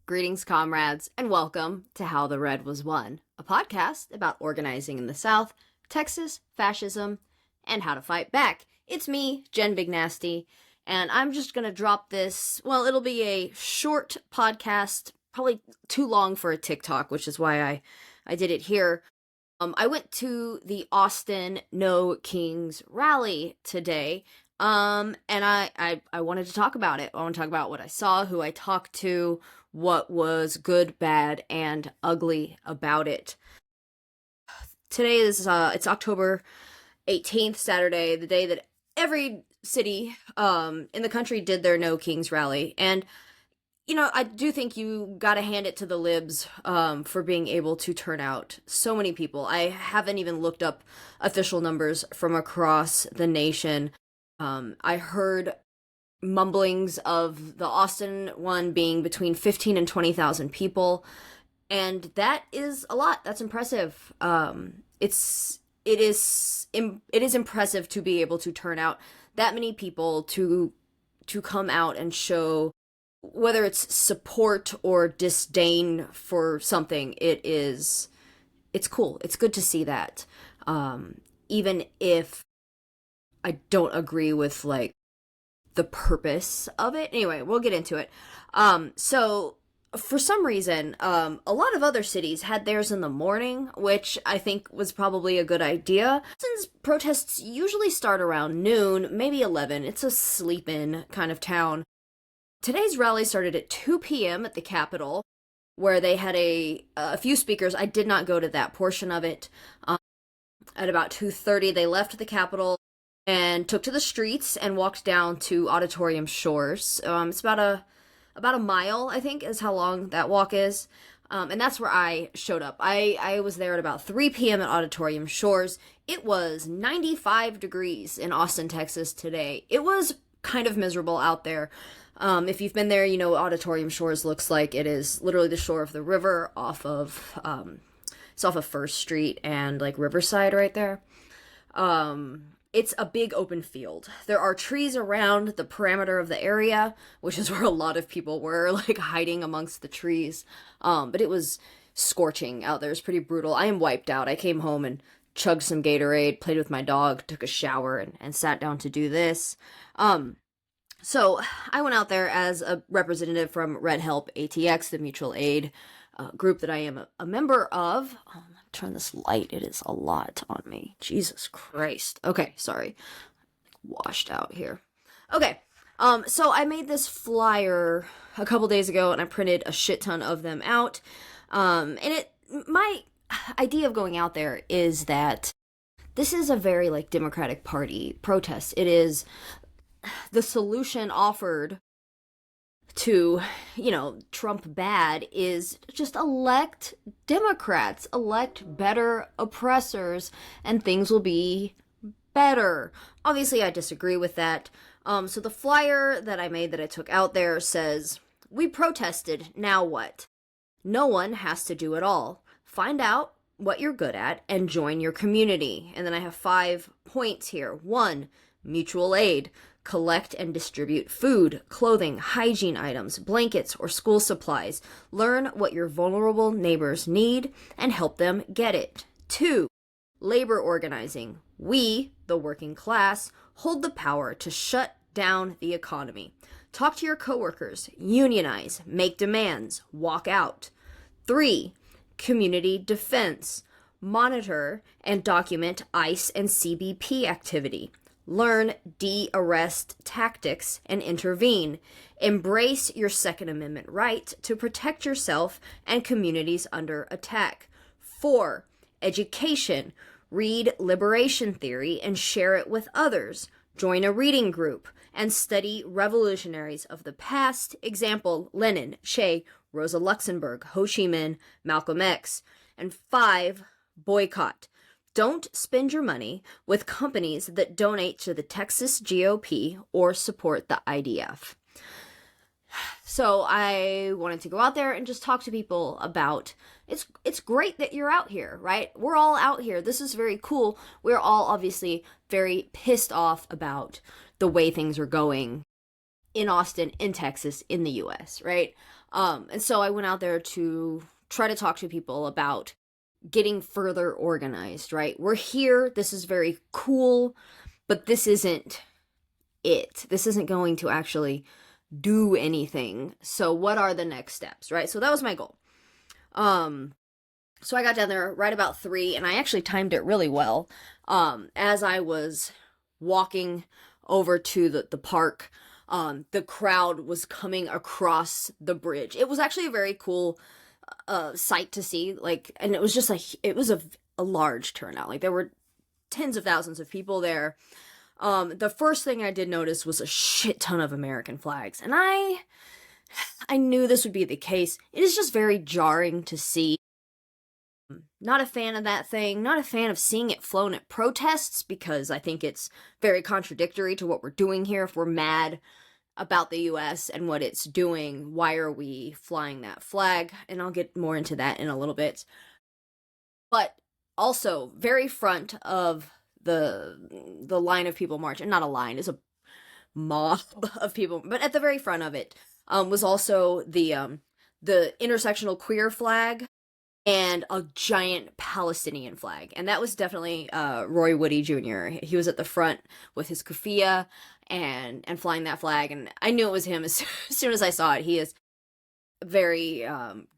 Greetings, comrades, and welcome to How the Red Was Won, a podcast about organizing in the South, Texas, fascism, and how to fight back. It's me, Jen Big Nasty, and I'm just gonna drop this. Well, it'll be a short podcast, probably too long for a TikTok, which is why I did it here. I went to the Austin No Kings rally today, and I wanted to talk about it. I want to talk about what I saw, who I talked to, what was good, bad, and ugly about it. Today is it's October 18th, Saturday, the day that every city in the country did their No Kings rally. And I do think you gotta hand it to the libs for being able to turn out so many people. I haven't even looked up official numbers from across the nation. I heard mumblings of the Austin one being between 15 and 20,000 people, and that is a lot. That's impressive. It is impressive to be able to turn out that many people to come out and show whether it's support or disdain for something. It's cool. It's good to see that. Even if I don't agree with like the purpose of it. Anyway, we'll get into it. So for some reason, a lot of other cities had theirs in the morning, which I think was probably a good idea. Since protests usually start around noon, maybe 11, it's a sleep-in kind of town. Today's rally started at 2 p.m. at the Capitol, where they had a few speakers. I did not go to that portion of it. At about 2:30, they left the Capitol and took to the streets and walked down to Auditorium Shores. It's about a mile, I think, is how long that walk is. And that's where I showed up. I was there at about 3 p.m. at Auditorium Shores. It was 95 degrees in Austin, Texas today. It was kind of miserable out there. If you've been there, you know what Auditorium Shores looks like. It is literally the shore of the river it's off of First Street and like Riverside right there. It's a big open field. There are trees around the perimeter of the area, which is where a lot of people were, like, hiding amongst the trees. But it was scorching out there. It was pretty brutal. I am wiped out. I came home and chugged some Gatorade, played with my dog, took a shower, and sat down to do this. So I went out there as a representative from Red Help ATX, the mutual aid group that I am a member of. Turn this light. It is a lot on me. Jesus Christ. Okay, sorry. Washed out here. Okay. So I made this flyer a couple days ago and I printed a shit ton of them out. My idea of going out there is that this is a very like Democratic Party protest. It is the solution offered to, Trump bad is just elect Democrats, elect better oppressors, and things will be better. Obviously, I disagree with that. So the flyer that I made that I took out there says, "We protested, now what? No one has to do it all. Find out what you're good at and join your community." And then I have 5 points here. 1, mutual aid. Collect and distribute food, clothing, hygiene items, blankets, or school supplies. Learn what your vulnerable neighbors need and help them get it. 2, labor organizing. We, the working class, hold the power to shut down the economy. Talk to your coworkers, unionize, make demands, walk out. 3, community defense. Monitor and document ICE and CBP activity. Learn de-arrest tactics and intervene. Embrace your Second Amendment right to protect yourself and communities under attack. 4, education. Read liberation theory and share it with others. Join a reading group and study revolutionaries of the past. Example, Lenin, Che, Rosa Luxemburg, Ho Chi Minh, Malcolm X. And 5, boycott. Don't spend your money with companies that donate to the Texas GOP or support the IDF. So I wanted to go out there and just talk to people about it's great that you're out here, right? We're all out here. This is very cool. We're all obviously very pissed off about the way things are going in Austin, in Texas, in the US, right? And so I went out there to try to talk to people about getting further organized, right? We're here, this is very cool, but this isn't it. This isn't going to actually do anything. So what are the next steps, right? So that was my goal. So I got down there right about 3, and I actually timed it really well. As I was walking over to the park, the crowd was coming across the bridge. It was actually a very cool sight to see, like, and it was just like, it was a large turnout. Like, there were tens of thousands of people there. The first thing I did notice was a shit ton of American flags, and I knew this would be the case. It is just very jarring to see. Not a fan of that thing, not a fan of seeing it flown at protests, because I think it's very contradictory to what we're doing here. If we're mad about the US and what it's doing, why are we flying that flag? And I'll get more into that in a little bit. But also, very front of the line of people marching, not a line, it's a mob of people, but at the very front of it was also the intersectional queer flag and a giant Palestinian flag. And that was definitely Roy Woody Jr. He was at the front with his kufiya and flying that flag, and I knew it was him as soon as I saw it. He is a very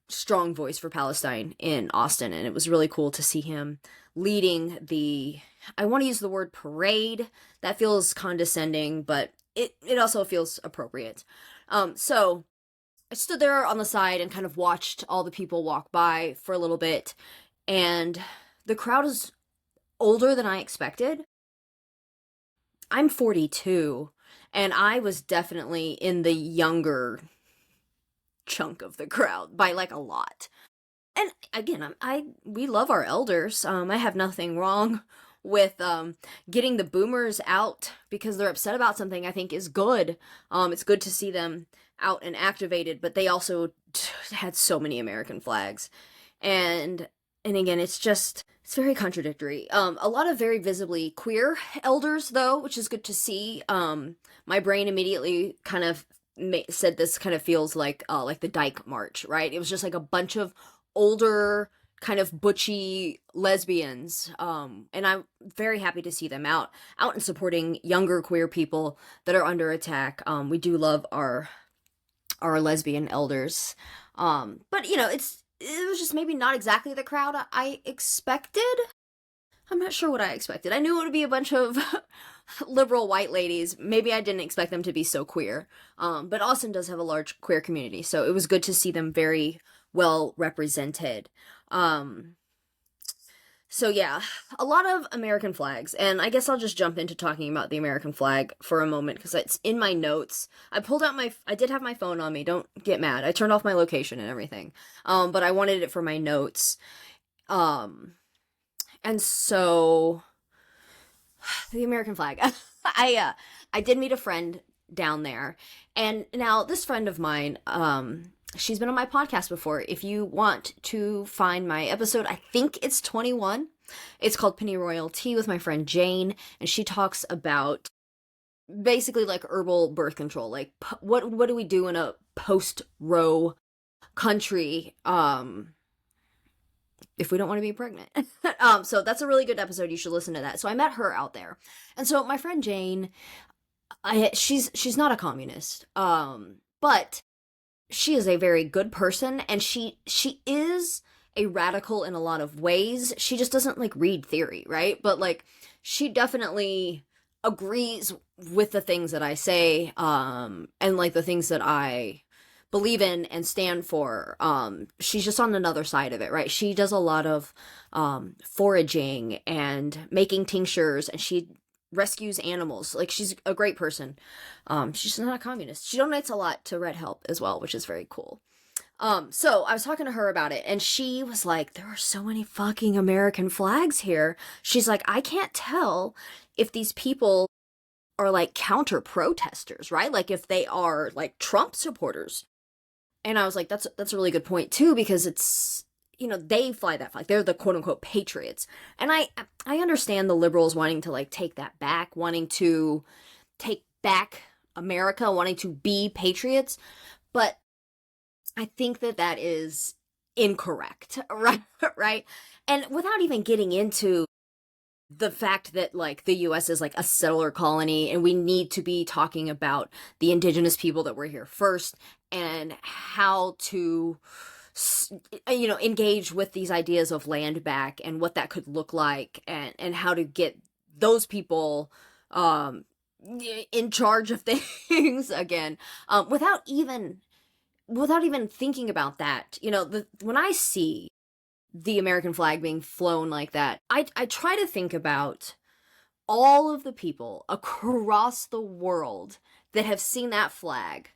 strong voice for Palestine in Austin, and it was really cool to see him leading the, I want to use the word parade. That feels condescending, but it also feels appropriate. So I stood there on the side and kind of watched all the people walk by for a little bit, and the crowd is older than I expected. I'm 42, and I was definitely in the younger chunk of the crowd by like a lot. And again, we love our elders. I have nothing wrong with getting the boomers out because they're upset about something. I think is good. It's good to see them out and activated, but they also had so many American flags, and again, it's very contradictory. A lot of very visibly queer elders, though, which is good to see. My brain immediately kind of said this kind of feels like the Dyke March, right? It was just like a bunch of older, kind of butchy lesbians, and I'm very happy to see them out and supporting younger queer people that are under attack. We do love our lesbian elders, but you know, it was just maybe not exactly the crowd I expected. I'm not sure what I expected. I knew it would be a bunch of liberal white ladies. Maybe I didn't expect them to be so queer. But Austin does have a large queer community, so it was good to see them very well represented. So yeah, a lot of American flags, and I guess I'll just jump into talking about the American flag for a moment, because it's in my notes. I did have my phone on me, don't get mad. I turned off my location and everything, but I wanted it for my notes. And so, the American flag. I did meet a friend down there, and now this friend of mine, she's been on my podcast before. If you want to find my episode, I think it's 21. It's called Pennyroyal Tea with my friend Jane, and she talks about basically like herbal birth control. Like, what do we do in a post-Roe country if we don't want to be pregnant? So that's a really good episode. You should listen to that. So I met her out there, and so my friend Jane, she's not a communist, but she is a very good person, and she is a radical in a lot of ways. She just doesn't like read theory, right? But like, she definitely agrees with the things that I say, and like the things that I believe in and stand for. She's just on another side of it, right? She does a lot of foraging and making tinctures, and she rescues animals. Like, she's a great person. She's not a communist. She donates a lot to Red Help as well, which is very cool. So I was talking to her about it, and she was like, there are so many fucking American flags here. She's like, I can't tell if these people are like counter protesters, right? Like, if they are like Trump supporters. And I was like, that's a really good point too, because it's, you know, they fly that flag. They're the quote unquote patriots. And I understand the liberals wanting to like take that back, wanting to take back America, wanting to be patriots, but I think that that is incorrect, right? Right? And without even getting into the fact that like the US is like a settler colony and we need to be talking about the indigenous people that were here first and how to engage with these ideas of land back and what that could look like and how to get those people in charge of things again, without even thinking about that. When I see the American flag being flown like that, I try to think about all of the people across the world that have seen that flag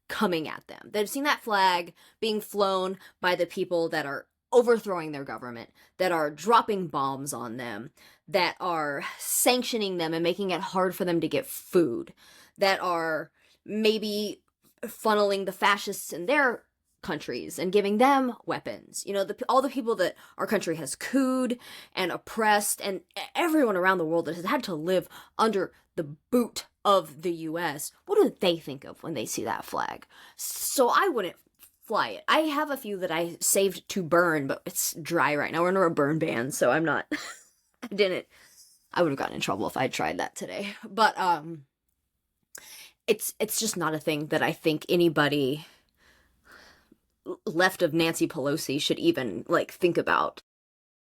coming at them, that have seen that flag being flown by the people that are overthrowing their government, that are dropping bombs on them, that are sanctioning them and making it hard for them to get food, that are maybe funneling the fascists in their countries and giving them weapons. All the people that our country has cooed and oppressed, and everyone around the world that has had to live under the boot of the US, what do they think of when they see that flag? So I wouldn't fly it. I have a few that I saved to burn, but it's dry right now. We're under a burn ban, so I'm not I would have gotten in trouble if I tried that today. But it's just not a thing that I think anybody left of Nancy Pelosi should even like think about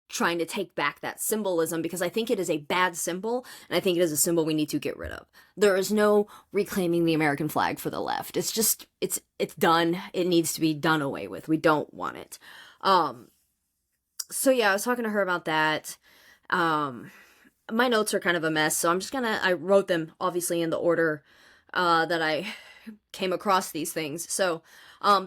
trying to take back that symbolism, because I think it is a bad symbol, and I think it is a symbol we need to get rid of. There is no reclaiming the American flag for the left. It's just it's done. It needs to be done away with. We don't want it. So yeah, I was talking to her about that. My notes are kind of a mess, so I wrote them obviously in the order that I came across these things. So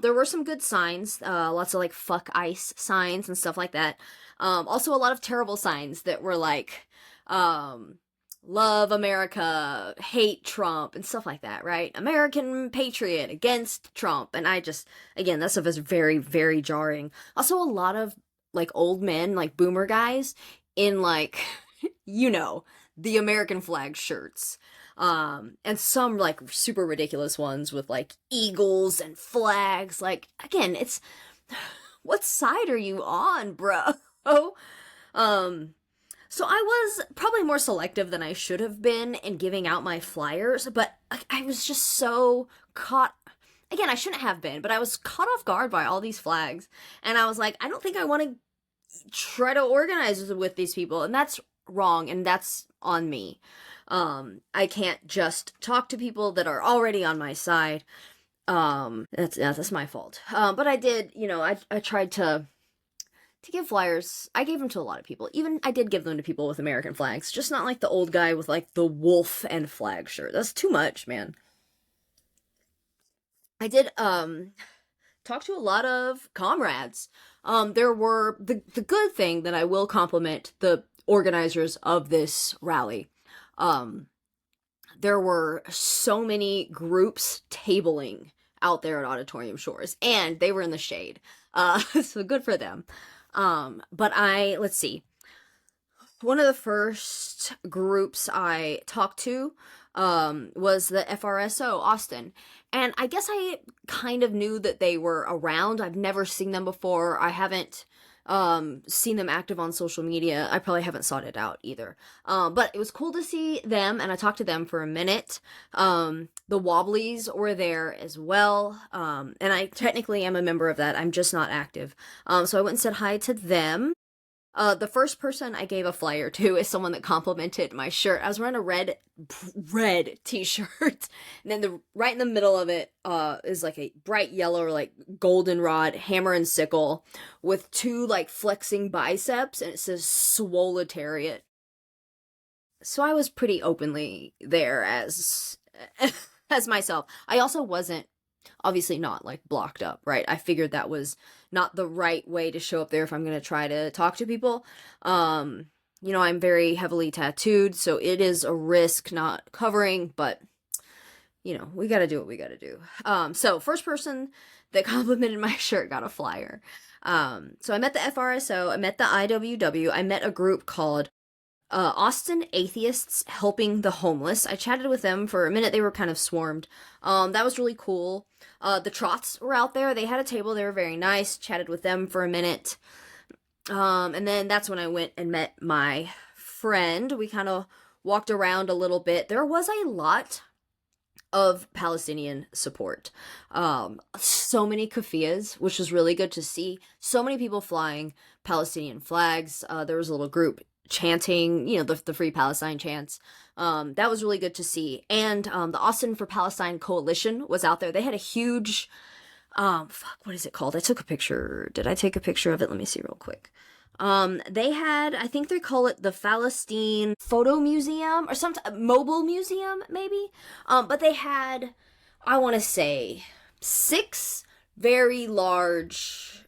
there were some good signs, lots of like fuck ICE signs and stuff like that. Also a lot of terrible signs that were like love America, hate Trump, and stuff like that, right? American patriot against Trump. And again, that stuff is very, very jarring. Also a lot of like old men, like boomer guys in like, the American flag shirts. And some like super ridiculous ones with like eagles and flags. Like, again, it's, what side are you on, bro? So I was probably more selective than I should have been in giving out my flyers, but I was just so caught. Again, I shouldn't have been, but I was caught off guard by all these flags. And I was like, I don't think I want to try to organize with these people. And that's wrong, and that's on me. I can't just talk to people that are already on my side. That's my fault. But I did, I tried to give flyers. I gave them to a lot of people. Even I did give them to people with American flags, just not like the old guy with like the wolf and flag shirt. That's too much, man. I did talk to a lot of comrades. There were the good thing that I will compliment the organizers of this rally. There were so many groups tabling out there at Auditorium Shores, and they were in the shade. So good for them. But let's see. One of the first groups I talked to, was the FRSO Austin. And I guess I kind of knew that they were around. I've never seen them before. I haven't seen them active on social media. I probably haven't sought it out either. But it was cool to see them, and I talked to them for a minute. The Wobblies were there as well. And I technically am a member of that. I'm just not active. So I went and said hi to them. The first person I gave a flyer to is someone that complimented my shirt. I was wearing a red t-shirt, and then right in the middle of it is like a bright yellow or like goldenrod hammer and sickle with two like flexing biceps, and it says Swoletariat. So I was pretty openly there as myself. I also wasn't obviously not like blocked up, right? I figured that was not the right way to show up there if I'm going to try to talk to people. I'm very heavily tattooed, so it is a risk not covering, but we got to do what we got to do. So first person that complimented my shirt got a flyer. So I met the FRSO, I met the IWW, I met a group called Austin Atheists Helping the Homeless. I chatted with them for a minute. They were kind of swarmed. That was really cool. The Trots were out there. They had a table. They were very nice. Chatted with them for a minute. And then that's when I went and met my friend. We kind of walked around a little bit. There was a lot of Palestinian support. So many keffiyehs, which was really good to see. So many people flying Palestinian flags. There was a little group chanting, the Free Palestine chants. That was really good to see. And the Austin for Palestine Coalition was out there. They had a huge, what is it called? I took a picture. Did I take a picture of it? Let me see real quick. They had, I think they call it the Palestine Photo Museum or some mobile museum, maybe. But they had, I want to say, 6 very large,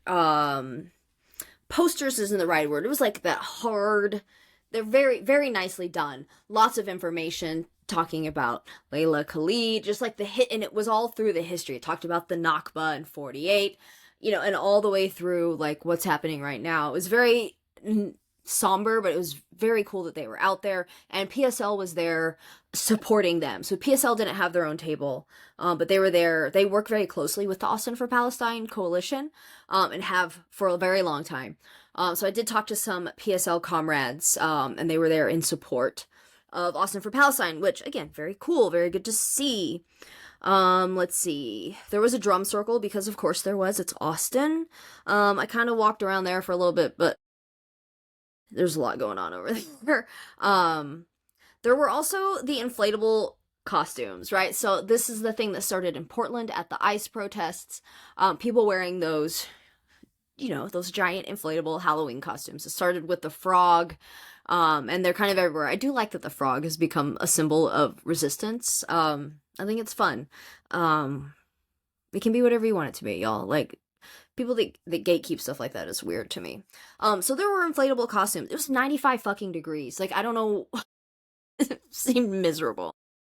posters isn't the right word. It was like that hard, they're very, very nicely done. Lots of information talking about Layla Khalid, just like the hit, and it was all through the history. It talked about the Nakba in 48, and all the way through like what's happening right now. It was very somber, but it was very cool that they were out there, and PSL was there supporting them. So PSL didn't have their own table, but they were there. They work very closely with the Austin for Palestine Coalition, and have for a very long time. So I did talk to some PSL comrades, and they were there in support of Austin for Palestine, which again, very cool, very good to see. Let's see. There was a drum circle because of course there was. It's Austin. I kind of walked around there for a little bit, but there's a lot going on over there. There were also the inflatable costumes, right? So this is the thing that started in Portland at the ICE protests. People wearing those, those giant inflatable Halloween costumes. It started with the frog, and they're kind of everywhere. I do like that the frog has become a symbol of resistance. I think it's fun. It can be whatever you want it to be, y'all. Like, people that gatekeep stuff like that is weird to me. So there were inflatable costumes. It was 95 fucking degrees. Like, I don't know. It seemed miserable.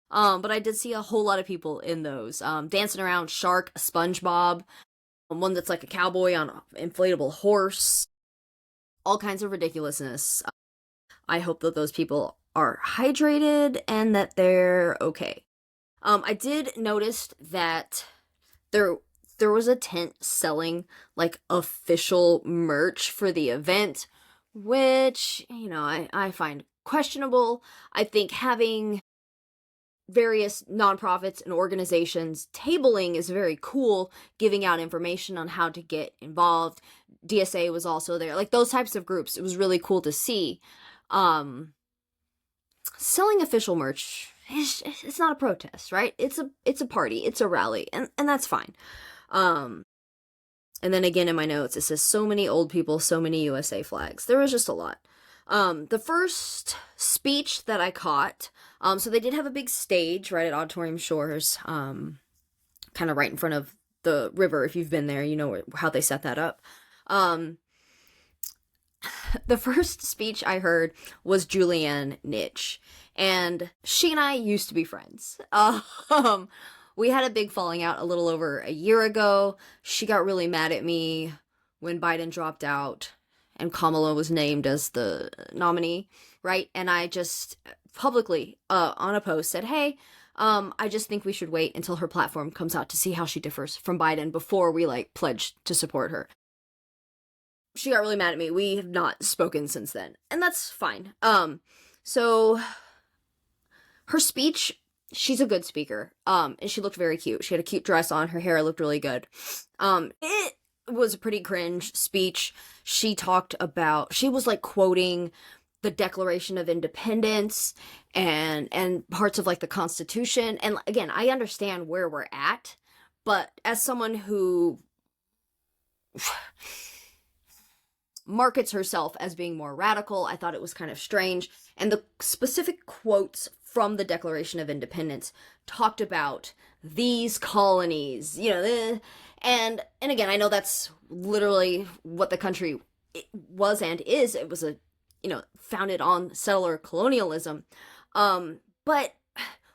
But I did see a whole lot of people in those. Dancing around Shark, SpongeBob, one that's like a cowboy on an inflatable horse. All kinds of ridiculousness. I hope that those people are hydrated and that they're okay. I did notice that there was a tent selling like official merch for the event, which, I find questionable. I think having various nonprofits and organizations tabling is very cool, giving out information on how to get involved. DSA was also there, like those types of groups. It was really cool to see. Selling official merch, it's not a protest, right? It's a party, it's a rally, and that's fine. And then again in my notes, it says so many old people, so many USA flags. There was just a lot. The first speech that I caught, so they did have a big stage right at Auditorium Shores, kind of right in front of the river. If you've been there, you know how they set that up. The first speech I heard was Julianne Nitch, and she and I used to be friends. We had a big falling out a little over a year ago. She got really mad at me when Biden dropped out and Kamala was named as the nominee, right? And I just publicly, on a post said, hey, I just think we should wait until her platform comes out to see how she differs from Biden before we, pledge to support her. She got really mad at me. We have not spoken since then, and that's fine. So her speech, she's a good speaker, and she looked very cute. She had a cute dress on. Her hair looked really good. It was a pretty cringe speech. She was quoting the Declaration of Independence and parts of the Constitution. And again, I understand where we're at, but as someone who markets herself as being more radical, I thought it was kind of strange. And the specific quotes from the Declaration of Independence talked about these colonies, and again, I know that's literally what the country was and is. It was founded on settler colonialism. But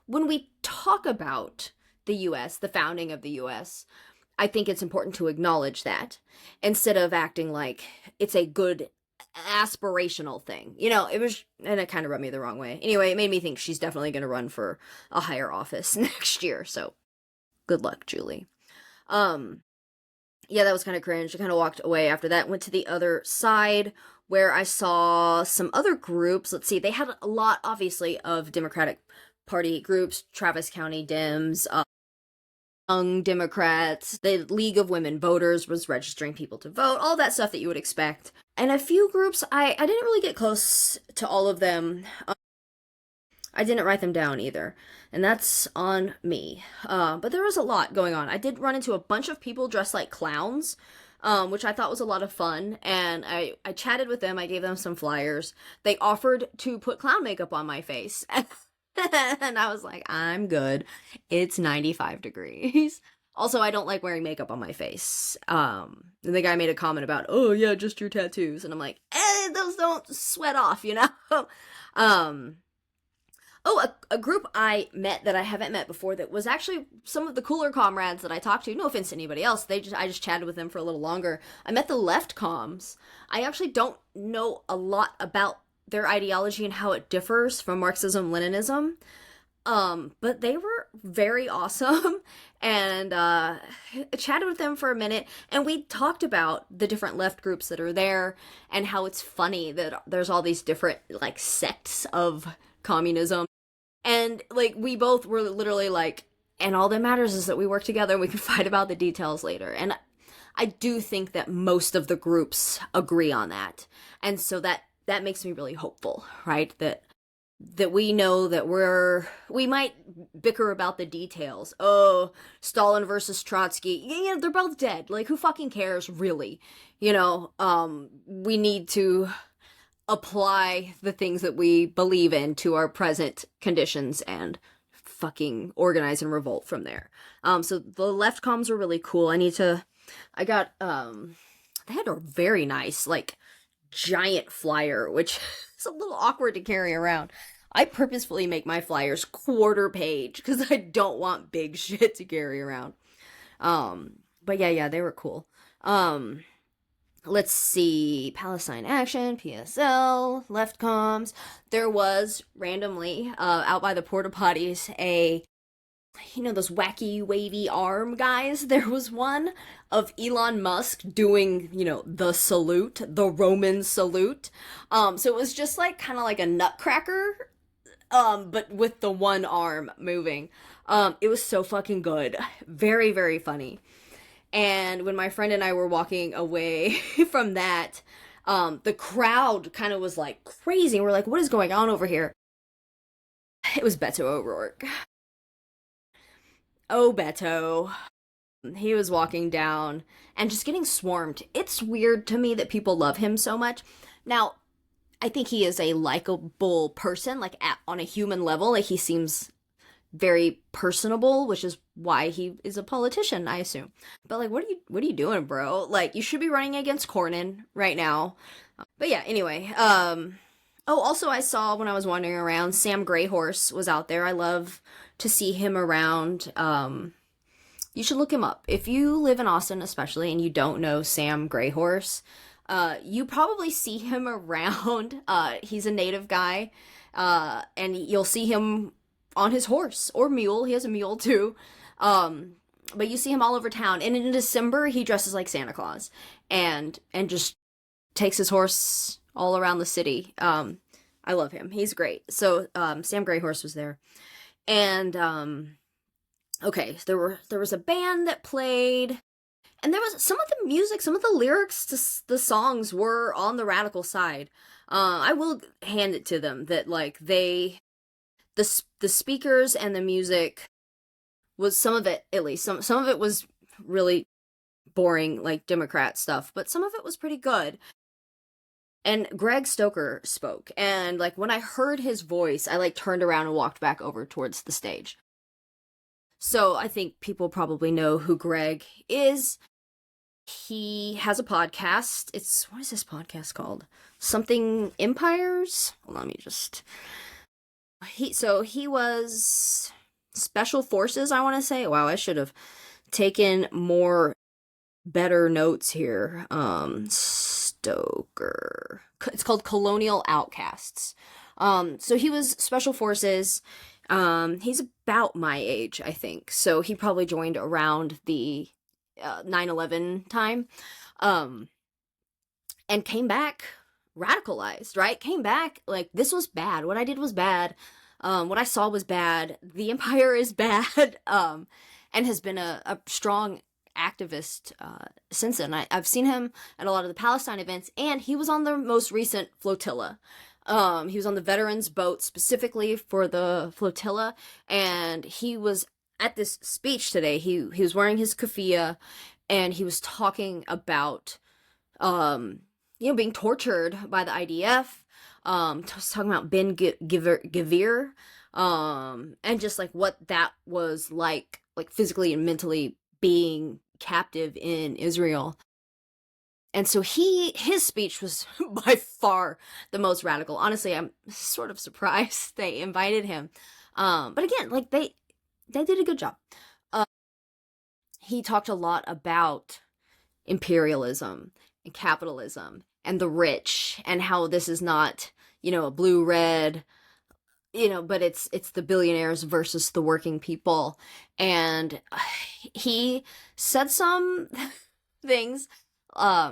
when we talk about the U.S., the founding of the U.S., I think it's important to acknowledge that instead of acting like it's a good aspirational thing. You know, it was, and it kind of rubbed me the wrong way. Anyway, it made me think she's definitely going to run for a higher office next year. So good luck, Julie. Yeah, that was kind of cringe. I kind of walked away after that. Went to the other side where I saw some other groups. Let's see, they had a lot, obviously, of Democratic Party groups, Travis County Dems, Young Democrats, the League of Women Voters was registering people to vote, all that stuff that you would expect. And a few groups, I didn't really get close to all of them. I didn't write them down either, and that's on me. But there was a lot going on. I did run into a bunch of people dressed like clowns, which I thought was a lot of fun, and I chatted with them. I gave them some flyers. They offered to put clown makeup on my face, and I was like, I'm good. It's 95 degrees. Also, I don't like wearing makeup on my face. The guy made a comment about, oh yeah, just your tattoos, and I'm like, those don't sweat off, you know? A group I met that I haven't met before that was actually some of the cooler comrades that I talked to. No offense to anybody else. I just chatted with them for a little longer. I met the left comms. I actually don't know a lot about their ideology and how it differs from Marxism-Leninism. But they were very awesome, and chatted with them for a minute, and we talked about the different left groups that are there, and how it's funny that there's all these different, like, sects of communism. And, like, we both were literally like, and all that matters is that we work together and we can fight about the details later. And I do think that most of the groups agree on that. And so that makes me really hopeful, right? That we know that we might bicker about the details. Oh, Stalin versus Trotsky. You know, they're both dead. Like, who fucking cares, really? You know, we need to apply the things that we believe in to our present conditions and fucking organize and revolt from there. So the left comms were really cool. I got, they had a very nice, like, giant flyer, which is a little awkward to carry around. I purposefully make my flyers quarter page because I don't want big shit to carry around. But yeah, they were cool. Let's see, Palestine Action, PSL, left comms. There was randomly, out by the porta potties, those wacky wavy arm guys. There was one of Elon Musk doing, the salute, the Roman salute. So it was just like kind of like a nutcracker, but with the one arm moving. It was so fucking good. Very, very funny. And when my friend and I were walking away from that, the crowd kind of was like crazy. We're like, what is going on over here? It was Beto O'Rourke. Oh, Beto. He was walking down and just getting swarmed. It's weird to me that people love him so much. Now, I think he is a likable person, like on a human level. Like, he seems very personable, which is why he is a politician, I assume. But like, what are you doing, bro? Like, you should be running against Cornyn right now. But yeah, anyway. Also, I saw when I was wandering around, Sam Greyhorse was out there. I love to see him around. You should look him up. If you live in Austin, especially, and you don't know Sam Greyhorse, you probably see him around. He's a native guy, and you'll see him on his horse or mule. He has a mule too. But you see him all over town. And in December, he dresses like Santa Claus and just takes his horse all around the city. I love him. He's great. So, Sam Greyhorse was there. And, okay, there was a band that played, and there was some of the music, some of the lyrics to the songs were on the radical side. I will hand it to them that, like, the speakers and the music was, some of it, at least, some of it was really boring, like Democrat stuff, but some of it was pretty good. And Greg Stoker spoke, and like when I heard his voice, I like turned around and walked back over towards the stage. So I think people probably know who Greg is. He has a podcast. What is this podcast called? Something Empires? Hold on, let me just... He was Special Forces, I want to say. Wow, I should have taken better notes here. Stoker. It's called Colonial Outcasts. So he was special forces. He's about my age, I think. So he probably joined around the 9/11 time. And came back radicalized, right? Came back like, this was bad. What I did was bad. What I saw was bad. The empire is bad. And has been a strong activist since then. I've seen him at a lot of the Palestine events, and he was on the most recent flotilla. He was on the veterans boat specifically for the flotilla, and he was at this speech today. He was wearing his keffiyeh, and he was talking about being tortured by the IDF. Talking about Ben Gvir, and just like what that was like physically and mentally being captive in Israel. And so his speech was by far the most radical. Honestly, I'm sort of surprised they invited him. But again, like they did a good job. He talked a lot about imperialism and capitalism and the rich, and how this is not, a blue-red, but it's the billionaires versus the working people. And he said some things.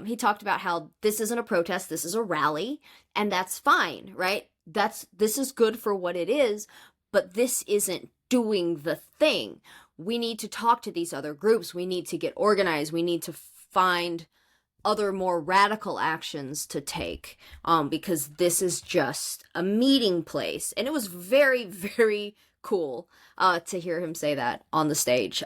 He talked about how this isn't a protest, this is a rally, and that's fine, right? This is good for what it is, but this isn't doing the thing. We need to talk to these other groups. We need to get organized. We need to find other more radical actions to take, because this is just a meeting place. And it was very, very cool to hear him say that on the stage.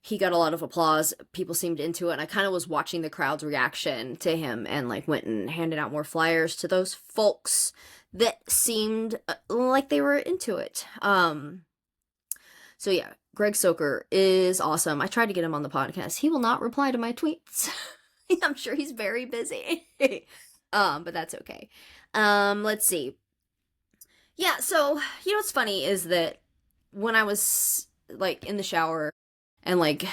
He got a lot of applause. People seemed into it, and I kind of was watching the crowd's reaction to him, and went and handed out more flyers to those folks that seemed like they were into it. So yeah, Greg Stoker is awesome. I tried to get him on the podcast. He will not reply to my tweets. I'm sure he's very busy. But that's okay. Let's see. Yeah, so, what's funny is that when I was, in the shower and,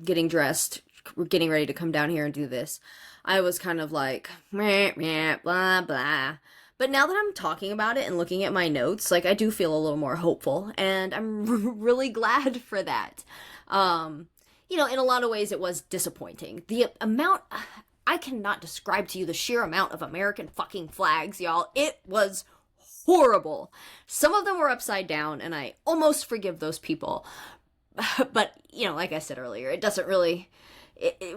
getting dressed, getting ready to come down here and do this, I was kind of like, meh, meh, blah, blah. But now that I'm talking about it and looking at my notes, I do feel a little more hopeful, and I'm really glad for that. In a lot of ways it was disappointing. The amount, I cannot describe to you the sheer amount of American fucking flags, y'all. It was horrible. Some of them were upside down, and I almost forgive those people. But, like I said earlier, it doesn't really...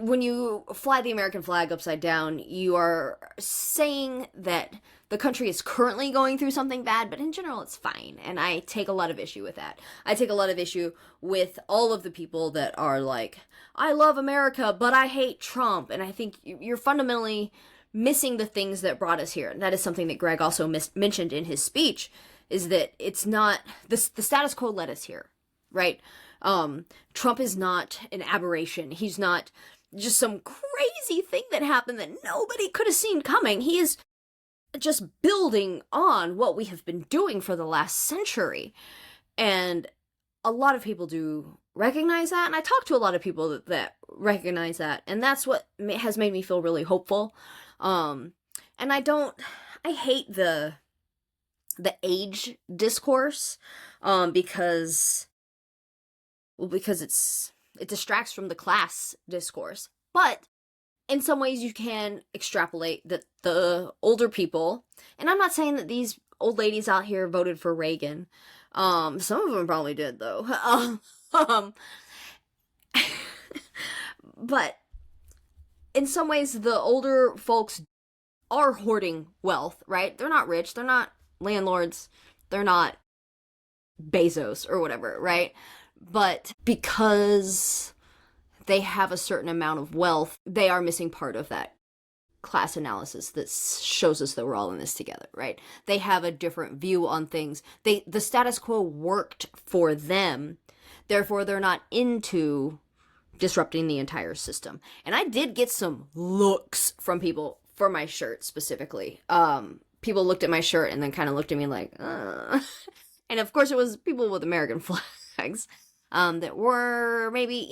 when you fly the American flag upside down, you are saying that the country is currently going through something bad, but in general it's fine, and I take a lot of issue with that. I take a lot of issue with all of the people that are like, I love America, but I hate Trump, and I think you're fundamentally missing the things that brought us here. And that is something that Greg also mentioned in his speech, is that it's not, the status quo led us here, right? Trump is not an aberration. He's not just some crazy thing that happened that nobody could have seen coming. He is just building on what we have been doing for the last century. And a lot of people do recognize that, and I talk to a lot of people that recognize that, and that's what has made me feel really hopeful. And I hate the age discourse, because it distracts from the class discourse. But in some ways you can extrapolate that the older people, and I'm not saying that these old ladies out here voted for Reagan. Some of them probably did, though. But in some ways the older folks are hoarding wealth, right? They're not rich, they're not landlords, they're not Bezos or whatever, right? But because they have a certain amount of wealth, they are missing part of that class analysis that shows us that we're all in this together, right? They have a different view on things. The status quo worked for them, therefore they're not into disrupting the entire system. And I did get some looks from people for my shirt specifically. People looked at my shirt and then kind of looked at me like, and of course it was people with American flags. That were maybe,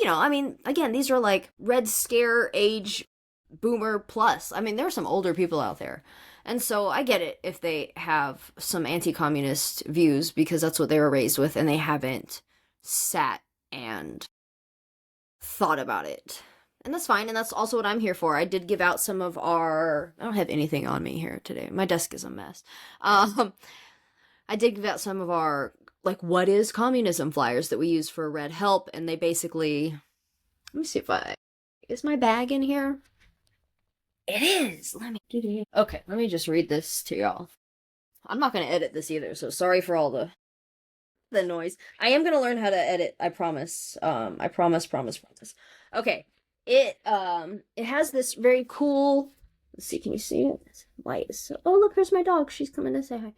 again, these are Red Scare age boomer plus. I mean, there are some older people out there. And so I get it if they have some anti-communist views because that's what they were raised with and they haven't sat and thought about it. And that's fine, and that's also what I'm here for. I did give out some of our... I don't have anything on me here today. My desk is a mess. I did give out some of our, like, what is communism flyers that we use for Red Help, and they basically... Let me see if I... Is my bag in here? It is! Okay, let me just read this to y'all. I'm not gonna edit this either, so sorry for all the noise. I am gonna learn how to edit, I promise. I promise. Okay. It has this very cool... Let's see, can you see it? Light is so... Oh, look, there's my dog. She's coming to say hi.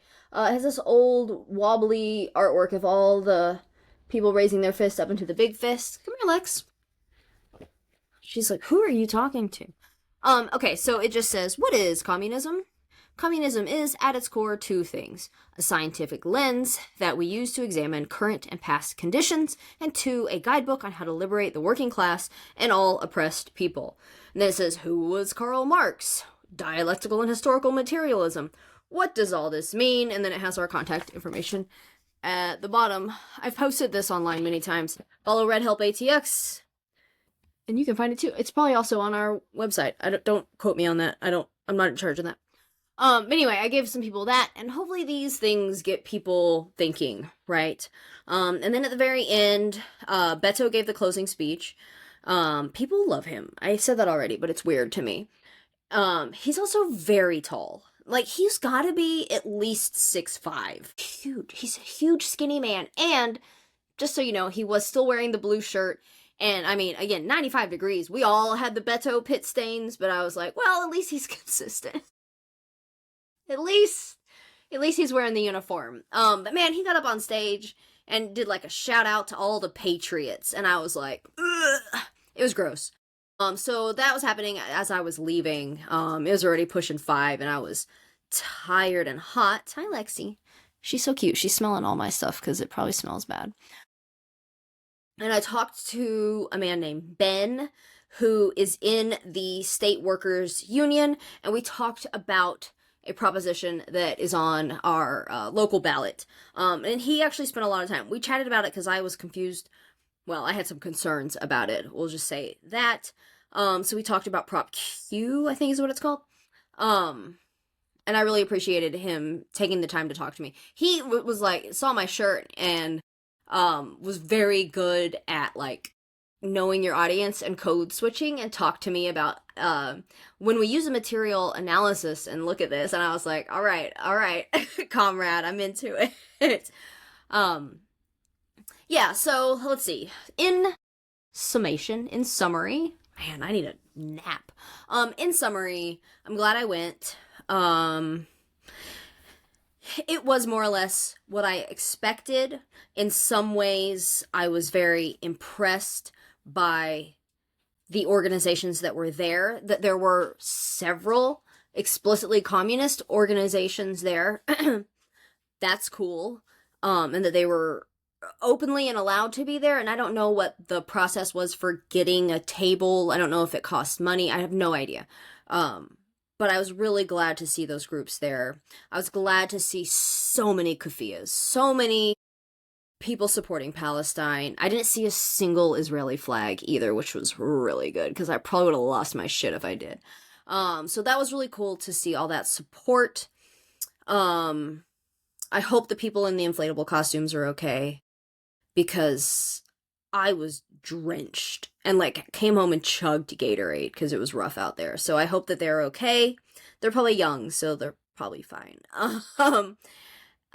It has this old wobbly artwork of all the people raising their fists up into the big fist. Come here, Lex. She's like, who are you talking to? Okay, so it just says, what is communism? Communism is, at its core, two things. A scientific lens that we use to examine current and past conditions, and two, a guidebook on how to liberate the working class and all oppressed people. And then it says, who was Karl Marx? Dialectical and historical materialism. What does all this mean? And then it has our contact information at the bottom. I've posted this online many times. Follow Red Help ATX. And you can find it too. It's probably also on our website. Don't quote me on that. I'm not in charge of that. Anyway, I gave some people that, and hopefully these things get people thinking, right? And then at the very end, Beto gave the closing speech. People love him. I said that already, but it's weird to me. He's also very tall. Like, he's gotta be at least 6'5". Huge. He's a huge, skinny man. And, just so you know, he was still wearing the blue shirt. And, I mean, again, 95 degrees. We all had the Beto pit stains, but I was like, well, at least he's consistent. At least he's wearing the uniform. But man, he got up on stage and did like a shout out to all the patriots, and I was like, ugh. It was gross. So that was happening as I was leaving. It was already pushing 5, and I was tired and hot. Hi, Lexi. She's so cute. She's smelling all my stuff because it probably smells bad. And I talked to a man named Ben, who is in the State Workers Union, and we talked about a proposition that is on our local ballot. And he actually spent a lot of time. We chatted about it because I was confused. Well, I had some concerns about it. We'll just say that. So we talked about Prop Q, I think is what it's called. And I really appreciated him taking the time to talk to me. He was like, saw my shirt and was very good at like knowing your audience and code switching, and talk to me about when we use a material analysis and look at this. And I was like, all right, comrade, I'm into it. Yeah, so let's see. In summary, man, I need a nap. In summary, I'm glad I went. It was more or less what I expected. In some ways, I was very impressed by the organizations that were there, that there were several explicitly communist organizations there. That's cool. And that they were openly and allowed to be there. And I don't know what the process was for getting a table. I don't know if it cost money. I have no idea. But I was really glad to see those groups there. I was glad to see so many kufiyas, so many people supporting Palestine. I didn't see a single Israeli flag either, which was really good, because I probably would have lost my shit if I did. So that was really cool to see all that support. I hope the people in the inflatable costumes are okay, because I was drenched and like came home and chugged Gatorade because it was rough out there. So I hope that they're okay. They're probably young, so they're probably fine.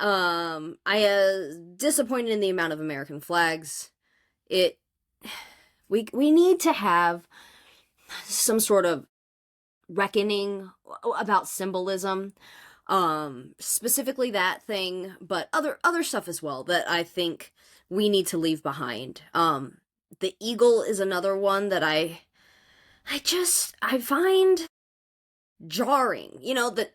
I disappointed in the amount of American flags. We need to have some sort of reckoning about symbolism. Specifically that thing, but other stuff as well that I think we need to leave behind. The eagle is another one that I find jarring. You know, that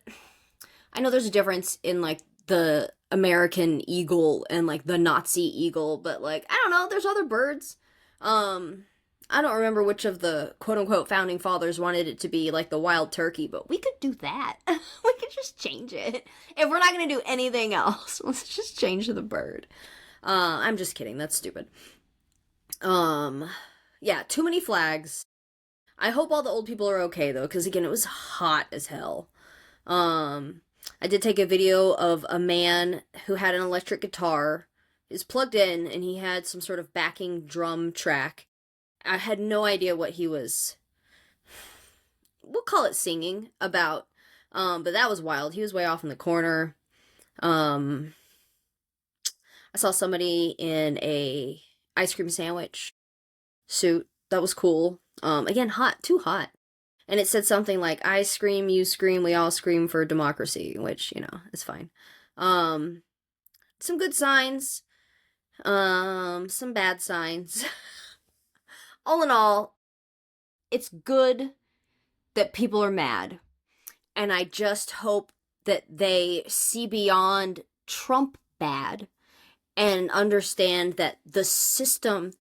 I know there's a difference in like the American eagle and like the Nazi eagle, but like, I don't know, there's other birds. I don't remember which of the quote-unquote founding fathers wanted it to be like the wild turkey, but we could do that. We could just change it. If we're not going to do anything else, let's just change the bird. I'm just kidding. That's stupid. Yeah, too many flags. I hope all the old people are okay, though, because, again, it was hot as hell. I did take a video of a man who had an electric guitar. Is plugged in, and he had some sort of backing drum track. I had no idea what he was, we'll call it singing about, but that was wild. He was way off in the corner. I saw somebody in a ice cream sandwich suit. That was cool. Again, hot, too hot. And it said something like, I scream, you scream, we all scream for democracy, which, you know, is fine. Some good signs. Some bad signs. All in all, it's good that people are mad. And I just hope that they see beyond Trump bad and understand that the system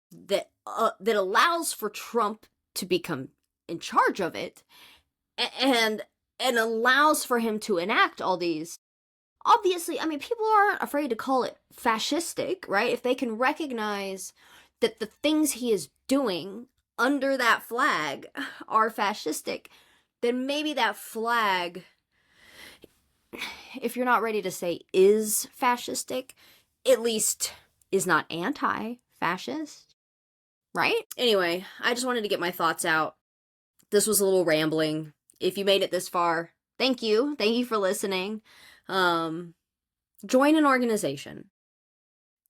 that allows for Trump to become in charge of it and allows for him to enact all these. Obviously, I mean, people aren't afraid to call it fascistic, right? If they can recognize that the things he is doing under that flag are fascistic, then maybe that flag, if you're not ready to say is fascistic, at least is not anti-fascist, right? Anyway, I just wanted to get my thoughts out. This was a little rambling. If you made it this far, thank you. Thank you for listening. Join an organization.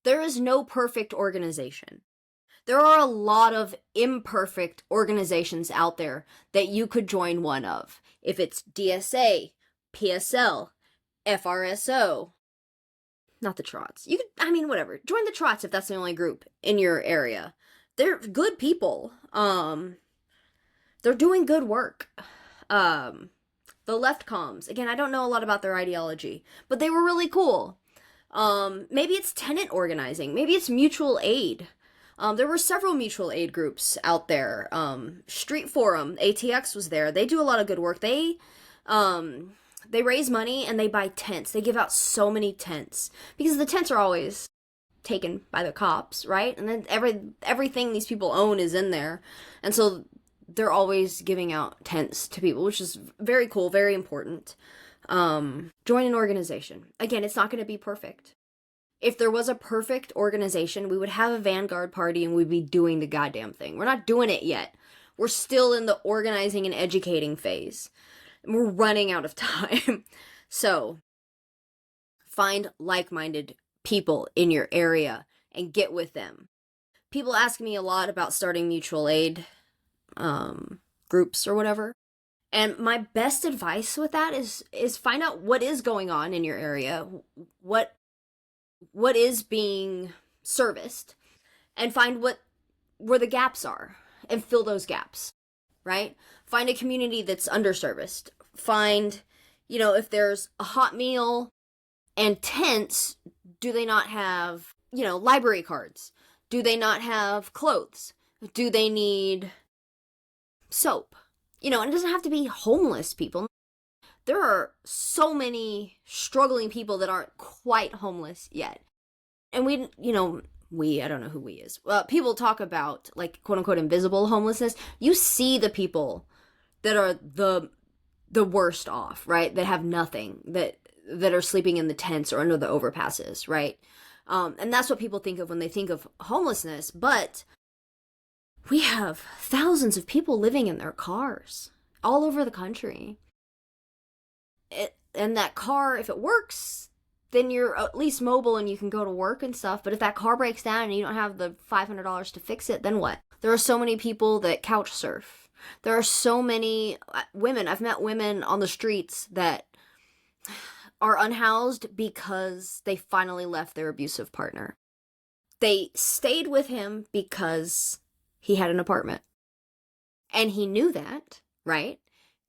There is no perfect organization. There are a lot of imperfect organizations out there that you could join one of. If it's DSA, PSL, FRSO, not the Trots. You could, I mean, whatever. Join the Trots if that's the only group in your area. They're good people. They're doing good work. The left comms, again, I don't know a lot about their ideology, but they were really cool. Maybe it's tenant organizing. Maybe it's mutual aid. There were several mutual aid groups out there. Street Forum, ATX was there. They do a lot of good work. They raise money and they buy tents. They give out so many tents because the tents are always taken by the cops, right? And then everything these people own is in there. And so they're always giving out tents to people, which is very cool, very important. Join an organization. Again, it's not going to be perfect. If there was a perfect organization, we would have a vanguard party and we'd be doing the goddamn thing. We're not doing it yet. We're still in the organizing and educating phase. And we're running out of time. So, find like-minded people in your area and get with them. People ask me a lot about starting mutual aid groups or whatever. And my best advice with that is find out what is going on in your area, what is being serviced, and find where the gaps are and fill those gaps, right? Find a community that's underserviced. Find, if there's a hot meal and tents, do they not have, library cards? Do they not have clothes? Do they need soap? And it doesn't have to be homeless people. There are so many struggling people that aren't quite homeless yet. And I don't know who we is. People talk about, like, quote unquote, invisible homelessness. You see the people that are the worst off, right? That have nothing, that are sleeping in the tents or under the overpasses, right? And that's what people think of when they think of homelessness. But we have thousands of people living in their cars all over the country. And that car, if it works, then you're at least mobile and you can go to work and stuff. But if that car breaks down and you don't have the $500 to fix it, then what? There are so many people that couch surf. There are so many women. I've met women on the streets that are unhoused because they finally left their abusive partner. They stayed with him because he had an apartment. And he knew that, right?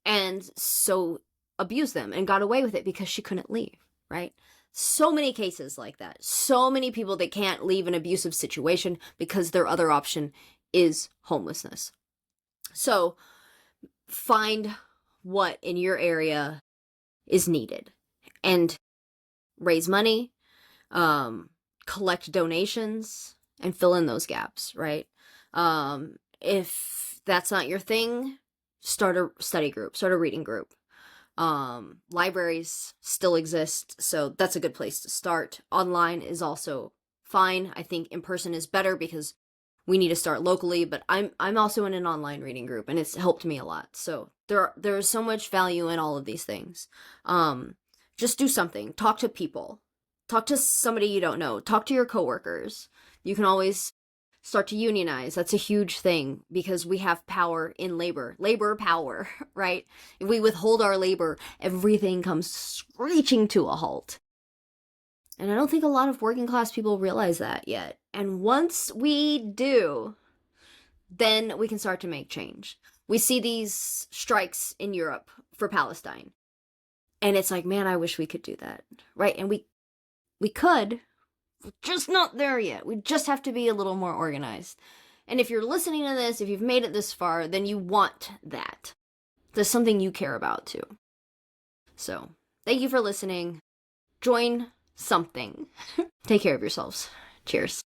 And so abused them and got away with it because she couldn't leave, right? So many cases like that. So many people that can't leave an abusive situation because their other option is homelessness. So find what in your area is needed and raise money, collect donations, and fill in those gaps, right? If that's not your thing, start a study group, start a reading group. Libraries still exist, so that's a good place to start. Online is also fine. I think in person is better because we need to start locally, but I'm also in an online reading group and it's helped me a lot. So there's so much value in all of these things. Just do something. Talk to people. Talk to somebody you don't know. Talk to your coworkers. You can always start to unionize. That's a huge thing because we have power in labor. Labor power, right? If we withhold our labor, everything comes screeching to a halt. And I don't think a lot of working class people realize that yet. And once we do, then we can start to make change. We see these strikes in Europe for Palestine. And it's like, man, I wish we could do that, right? And we could, we're just not there yet. We just have to be a little more organized. And if you're listening to this, if you've made it this far, then you want that. There's something you care about too. So, thank you for listening. Join something. Take care of yourselves. Cheers.